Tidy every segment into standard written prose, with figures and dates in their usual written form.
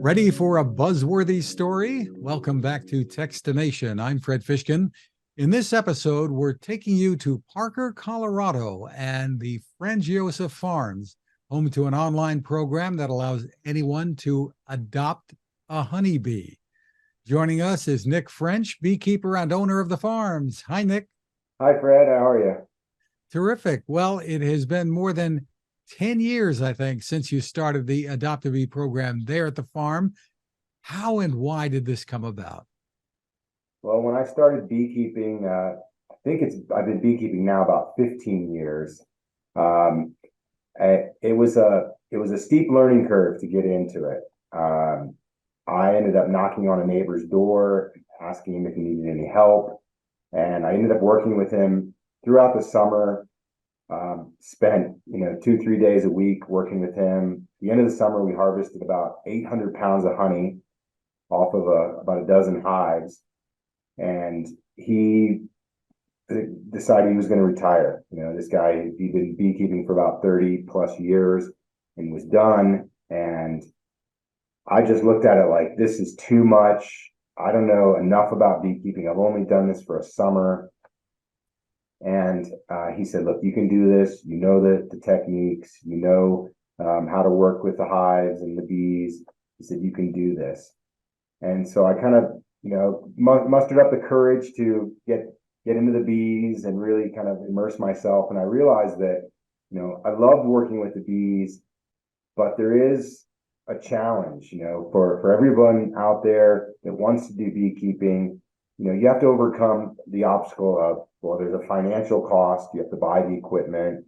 Ready for a buzzworthy story? Welcome back to Techstination. I'm Fred Fishkin. In this episode, we're taking you to Parker, Colorado, and the Frangiosa Farms, home to an online program that allows anyone to adopt a honeybee. Joining us is Nick French, beekeeper and owner of the farms. Hi, Nick. Hi, Fred. How are you? Terrific. Well, it has been more than 10 years, I think, since you started the Adopt a Bee program there at the farm. How and why did this come about? Well, when I started beekeeping, I've been beekeeping now about 15 years. Um, it was a steep learning curve to get into it. I ended up knocking on a neighbor's door, asking him if he needed any help, and I ended up working with him throughout the summer. Spent 2-3 days a week working with him. At the end of the summer, we harvested about 800 pounds of honey off of about a dozen hives, and he decided he was going to retire. This guy, he'd been beekeeping for about 30 plus years and was done. And I just looked at it like, this is too much. I don't know enough about beekeeping. I've only done this for a summer. And he said, look, you can do this. You know the techniques, how to work with the hives and the bees. He said, you can do this. And so I kind of, mustered up the courage to get into the bees and really kind of immerse myself. And I realized that, I love working with the bees, but there is a challenge, for everyone out there that wants to do beekeeping. You have to overcome the obstacle of, well, there's a financial cost. You have to buy the equipment.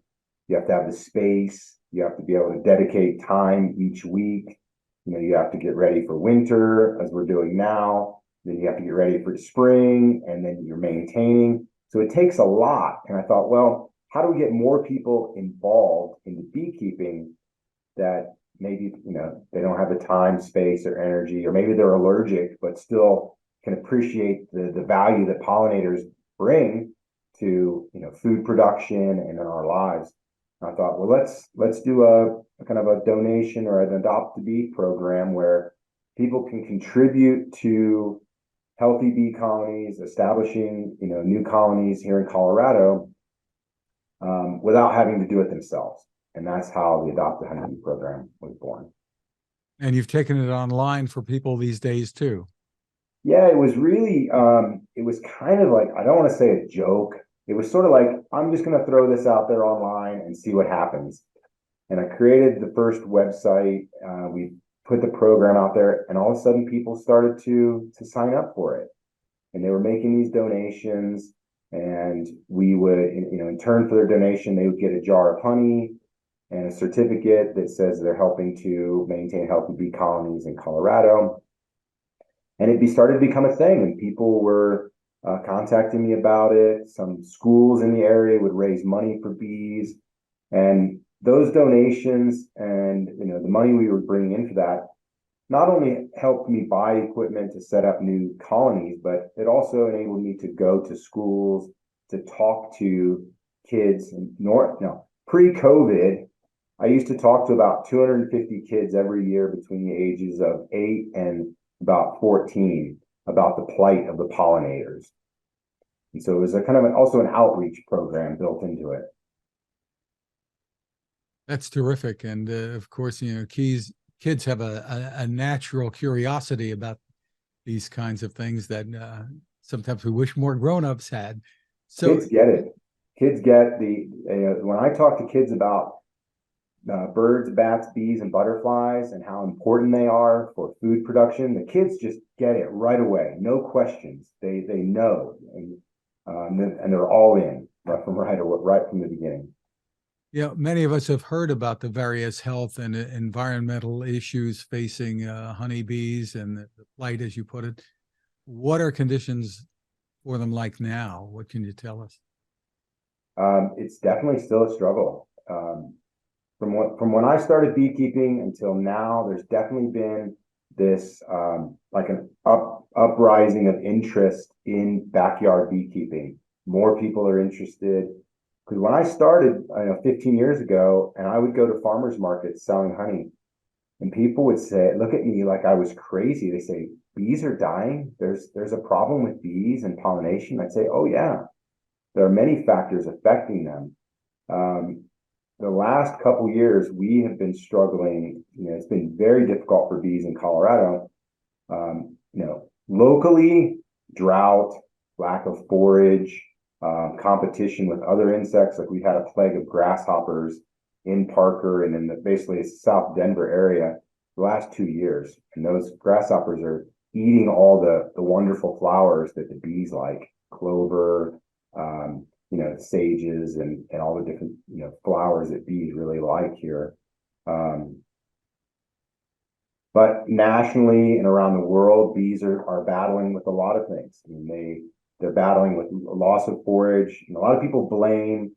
You have to have the space. You have to be able to dedicate time each week. You have to get ready for winter, as we're doing now. Then you have to get ready for spring, and then you're maintaining. So it takes a lot. And I thought, well, how do we get more people involved in the beekeeping that maybe, they don't have the time, space, or energy, or maybe they're allergic, but still can appreciate the value that pollinators bring to food production and in our lives. And I thought, well, let's do a kind of a donation or an adopt a bee program where people can contribute to healthy bee colonies, establishing new colonies here in Colorado, without having to do it themselves. And that's how the Adopt a Honeybee program was born. And you've taken it online for people these days too. Yeah, it was really, it was kind of like, I don't want to say a joke. It was sort of like, I'm just going to throw this out there online and see what happens. And I created the first website. We put the program out there, and all of a sudden people started to sign up for it. And they were making these donations, and we would, in turn for their donation, they would get a jar of honey and a certificate that says they're helping to maintain healthy bee colonies in Colorado. And it started to become a thing, and people were contacting me about it. Some schools in the area would raise money for bees, and those donations and the money we were bringing in for that not only helped me buy equipment to set up new colonies, but it also enabled me to go to schools to talk to kids. Pre-COVID, I used to talk to about 250 kids every year between the ages of 8 and about 14 about the plight of the pollinators. And so it was a kind of also an outreach program built into it. That's terrific. And of course, kids have a natural curiosity about these kinds of things that sometimes we wish more grown-ups had. So kids get it. Kids get when I talk to kids about birds, bats, bees, and butterflies and how important they are for food production, the kids just get it right away. No questions. They know, and they're all in right from the beginning. Many of us have heard about the various health and environmental issues facing honeybees and the plight, as you put it. What are conditions for them like now? What can you tell us? It's definitely still a struggle. From when I started beekeeping until now, there's definitely been this like an uprising of interest in backyard beekeeping. More people are interested. Because when I started 15 years ago, and I would go to farmers markets selling honey, And people would say, look at me like I was crazy. They say, bees are dying. There's a problem with bees and pollination. I'd say, oh yeah, there are many factors affecting them. The last couple years, we have been struggling. It's been very difficult for bees in Colorado. Locally, drought, lack of forage, competition with other insects. Like we've had a plague of grasshoppers in Parker and in basically South Denver area the last 2 years. And those grasshoppers are eating all the wonderful flowers that the bees like, clover, sages and all the different, flowers that bees really like here. But nationally and around the world, bees are battling with a lot of things. I mean, they're battling with loss of forage. And a lot of people blame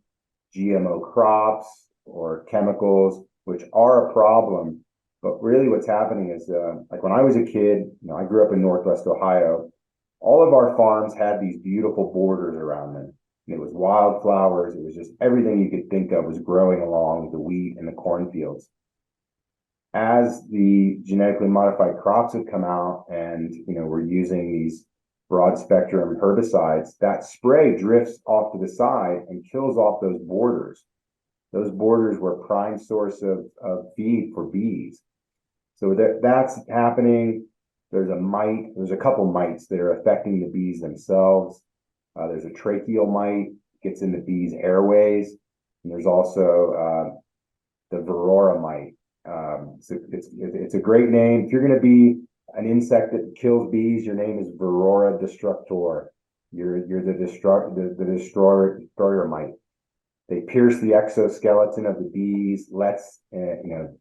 GMO crops or chemicals, which are a problem. But really what's happening is, like when I was a kid, I grew up in Northwest Ohio. All of our farms had these beautiful borders around them. And it was wildflowers. It was just everything you could think of was growing along the wheat and the cornfields. As the genetically modified crops have come out and, we're using these broad spectrum herbicides, that spray drifts off to the side and kills off those borders. Those borders were a prime source of feed for bees. So that's happening. There's a couple mites that are affecting the bees themselves. There's a tracheal mite, gets in the bees' airways. And there's also the varroa mite. It's a great name. If you're going to be an insect that kills bees, your name is Varroa destructor. You're the destroyer mite. They pierce the exoskeleton of the bees, lets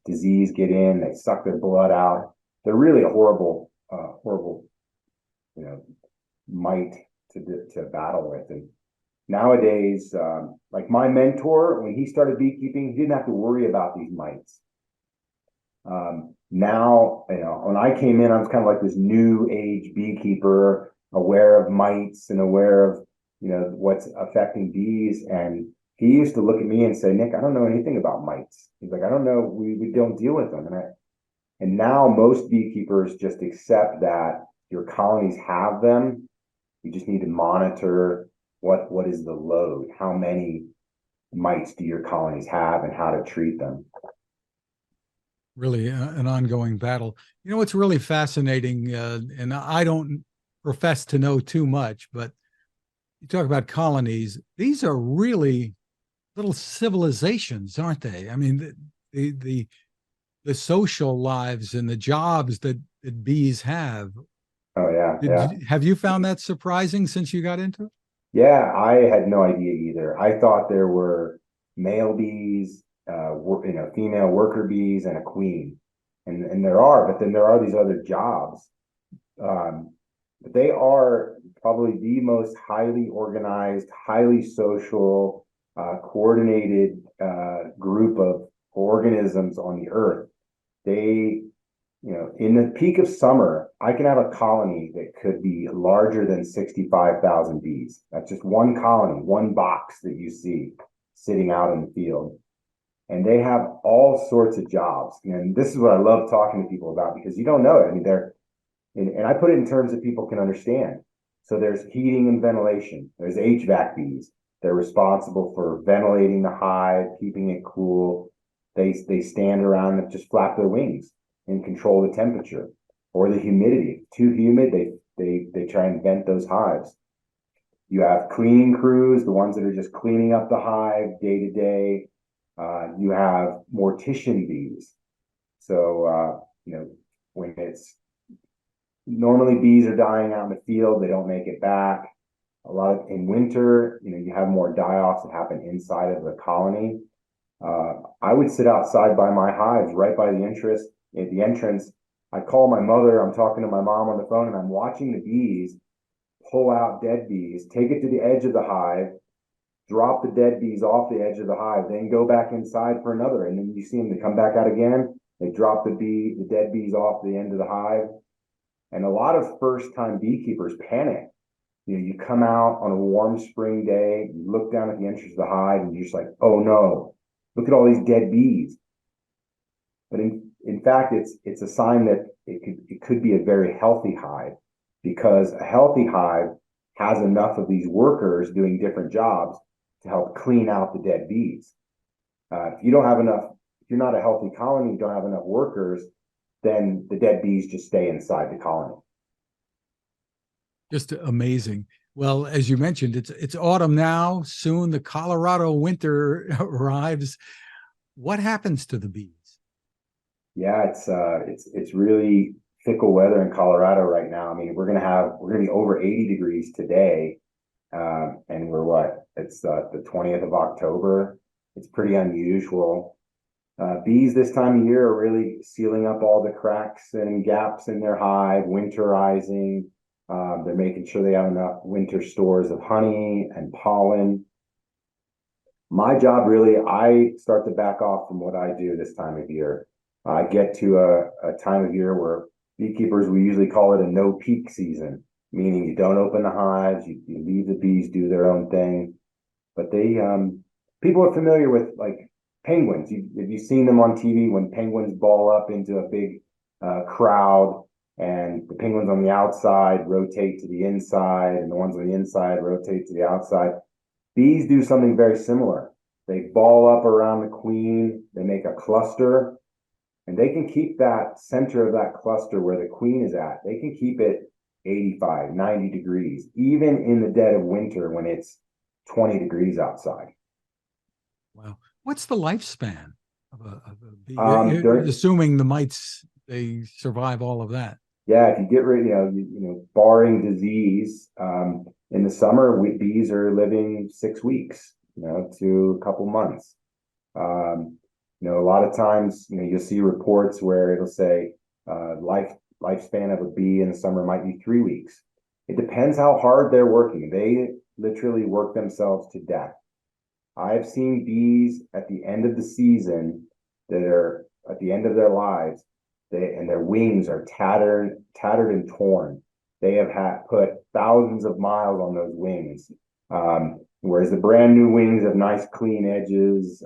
disease get in. They suck their blood out. They're really a horrible mite to battle with. And nowadays, like my mentor, when he started beekeeping, he didn't have to worry about these mites. Now, when I came in, I was kind of like this new age beekeeper, aware of mites and aware of, what's affecting bees. And he used to look at me and say, Nick, I don't know anything about mites. He's like, I don't know, we don't deal with them. And now most beekeepers just accept that your colonies have them. You just need to monitor what is the load, how many mites do your colonies have and how to treat them. Really an ongoing battle. What's really fascinating, and I don't profess to know too much, but you talk about colonies. These are really little civilizations, aren't they? I mean, the social lives and the jobs that bees have. Oh yeah, Have you found that surprising since you got into it? Yeah, I had no idea either. I thought there were male bees, female worker bees, and a queen, and there are, but then there are these other jobs. But they are probably the most highly organized, highly social, coordinated group of organisms on the earth. They, in the peak of summer, I can have a colony that could be larger than 65,000 bees. That's just one colony, one box that you see sitting out in the field. And they have all sorts of jobs. And this is what I love talking to people about, because you don't know it. I mean, and I put it in terms that people can understand. So there's heating and ventilation. There's HVAC bees. They're responsible for ventilating the hive, keeping it cool. They stand around and just flap their wings and control the temperature or the humidity. If too humid, they try and vent those hives. You have cleaning crews, the ones that are just cleaning up the hive day to day. You have mortician bees. So, when it's normally bees are dying out in the field, they don't make it back. A lot of in winter, you have more die-offs that happen inside of the colony. I would sit outside by my hives, right by the entrance. I call my mother. I'm talking to my mom on the phone, and I'm watching the bees pull out dead bees, take it to the edge of the hive, drop the dead bees off the edge of the hive, then go back inside for another. And then you see them, they come back out again. They drop the dead bees off the end of the hive. And a lot of first-time beekeepers panic. You come out on a warm spring day, you look down at the entrance of the hive, and you're just like, oh no, look at all these dead bees. But in in fact, it's a sign that it could be a very healthy hive, because a healthy hive has enough of these workers doing different jobs to help clean out the dead bees. If you don't have enough, if you're not a healthy colony, you don't have enough workers, then the dead bees just stay inside the colony. Just amazing. Well, as you mentioned, it's autumn now. Soon the Colorado winter arrives. What happens to the bees? Yeah, it's really fickle weather in Colorado right now. I mean, we're gonna be over 80 degrees today, and we're what? It's the 20th of October. It's pretty unusual. Bees this time of year are really sealing up all the cracks and gaps in their hive, winterizing. They're making sure they have enough winter stores of honey and pollen. My job really, I start to back off from what I do this time of year. I get to a time of year where beekeepers, we usually call it a no peak season, meaning you don't open the hives, you leave the bees do their own thing. But people are familiar with like penguins. Have you seen them on TV when penguins ball up into a big crowd, and the penguins on the outside rotate to the inside, and the ones on the inside rotate to the outside? Bees do something very similar. They ball up around the queen, they make a cluster, and they can keep that center of that cluster where the queen is at. They can keep it 85, 90 degrees, even in the dead of winter when it's 20 degrees outside. Wow. What's the lifespan of a bee? Assuming the mites, they survive all of that. Yeah, if you get rid, barring disease, in the summer, bees are living 6 weeks, to a couple months. A lot of times, you'll see reports where it'll say lifespan of a bee in the summer might be 3 weeks. It depends how hard they're working. They literally work themselves to death. I've seen bees at the end of the season that are at the end of their lives, and their wings are tattered and torn. They have put thousands of miles on those wings, whereas the brand new wings have nice clean edges.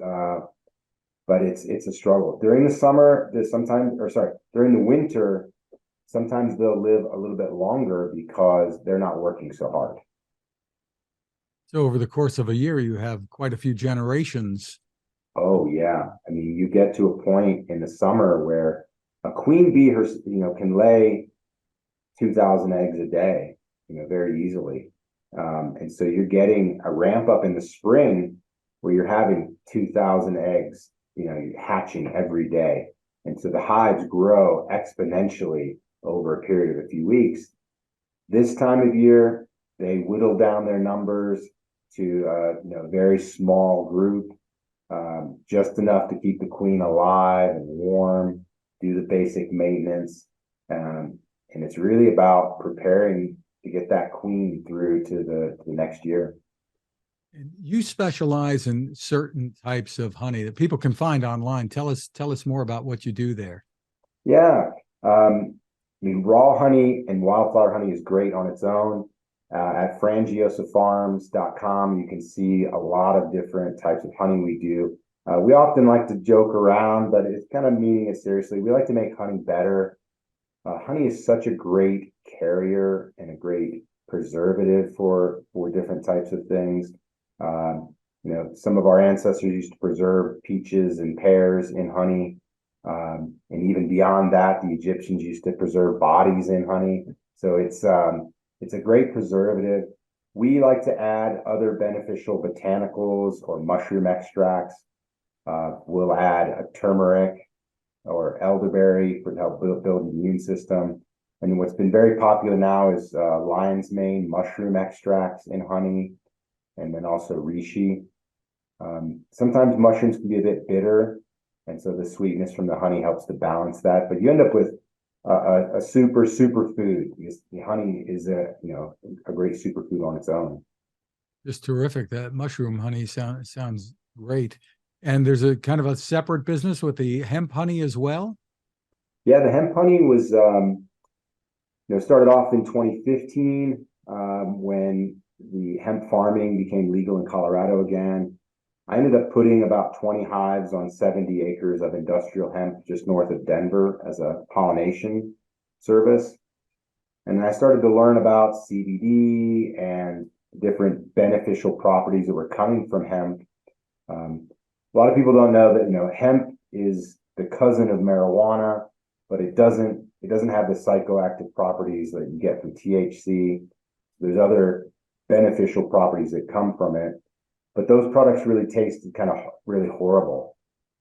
But it's a struggle during the summer. During the winter, sometimes they'll live a little bit longer because they're not working so hard. So over the course of a year, you have quite a few generations. Oh yeah, I mean, you get to a point in the summer where a queen bee, can lay 2,000 eggs a day, very easily. And so you're getting a ramp up in the spring where you're having 2,000 eggs, hatching every day. And so the hives grow exponentially over a period of a few weeks. This time of year, they whittle down their numbers to a very small group, just enough to keep the queen alive and warm, do the basic maintenance. And it's really about preparing to get that queen through to the next year. And you specialize in certain types of honey that people can find online. Tell us more about what you do there. Yeah. Raw honey and wildflower honey is great on its own. At frangiosafarms.com, you can see a lot of different types of honey we do. We often like to joke around, but it's kind of meaning it seriously. We like to make honey better. Honey is such a great carrier and a great preservative for different types of things. Some of our ancestors used to preserve peaches and pears in honey. And even beyond that, the Egyptians used to preserve bodies in honey. So it's a great preservative. We like to add other beneficial botanicals or mushroom extracts. We'll add a turmeric or elderberry to help build the immune system. And what's been very popular now is lion's mane mushroom extracts in honey, and then also reishi. Sometimes mushrooms can be a bit bitter, and so the sweetness from the honey helps to balance that. But you end up with a super food, because the honey is a great superfood on its own. Just terrific. That mushroom honey sounds great. And there's a kind of a separate business with the hemp honey as well. Yeah, the hemp honey was started off in 2015 when the hemp farming became legal in Colorado again. I ended up putting about 20 hives on 70 acres of industrial hemp just north of Denver as a pollination service. And then I started to learn about CBD and different beneficial properties that were coming from hemp. A lot of people don't know that, hemp is the cousin of marijuana, but it doesn't have the psychoactive properties that you get from THC. There's other beneficial properties that come from it, but those products really tasted kind of really horrible.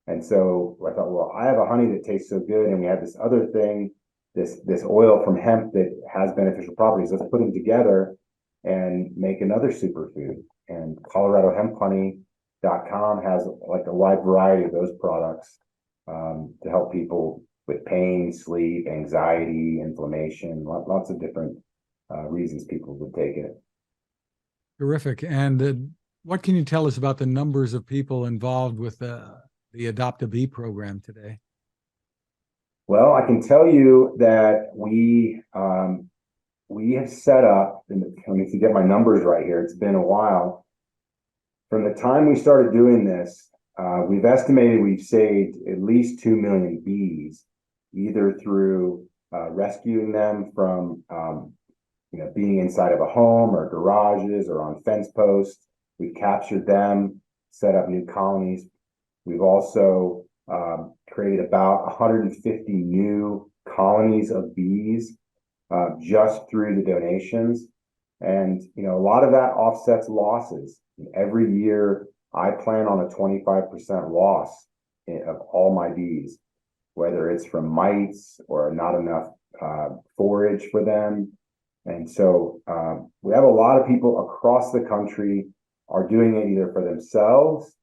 And so I thought, well, I have a honey that tastes so good, and we have this other thing, this oil from hemp that has beneficial properties. Let's put them together and make another superfood. And ColoradoHempHoney.com has like a wide variety of those products to help people with pain, sleep, anxiety, inflammation, lots of different reasons people would take it. Terrific. And what can you tell us about the numbers of people involved with the Adopt a Bee program today? Well, I can tell you that we have set up, and I need to get my numbers right here. It's been a while. From the time we started doing this, we've estimated we've saved at least 2 million bees, either through rescuing them from being inside of a home or garages or on fence posts. We've captured them, set up new colonies. We've also created about 150 new colonies of bees just through the donations. And, a lot of that offsets losses. Every year, I plan on a 25% loss of all my bees, whether it's from mites or not enough forage for them. And so we have a lot of people across the country are doing it either for themselves,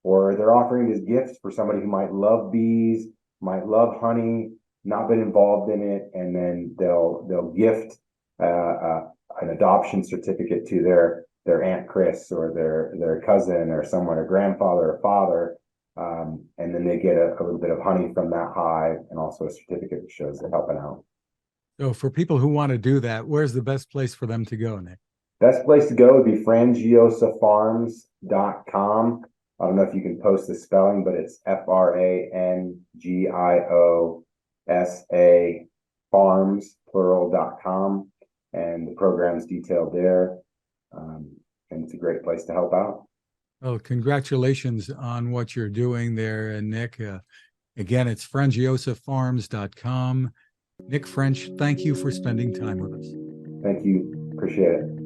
or they're offering it as gifts for somebody who might love bees, might love honey, not been involved in it, and then they'll gift an adoption certificate to their Aunt Chris or their cousin or someone, a grandfather or father, and then they get a little bit of honey from that hive and also a certificate that shows they're helping out. So for people who want to do that, where's the best place for them to go, Nick? Best place to go would be FrangiosaFarms.com. I don't know if you can post the spelling, but it's FRANGIOSA Farms, plural.com. And the program's detailed there. And it's a great place to help out. Well, congratulations on what you're doing there, Nick. Again, it's FrangiosaFarms.com. Nick French, thank you for spending time with us. Thank you. Appreciate it.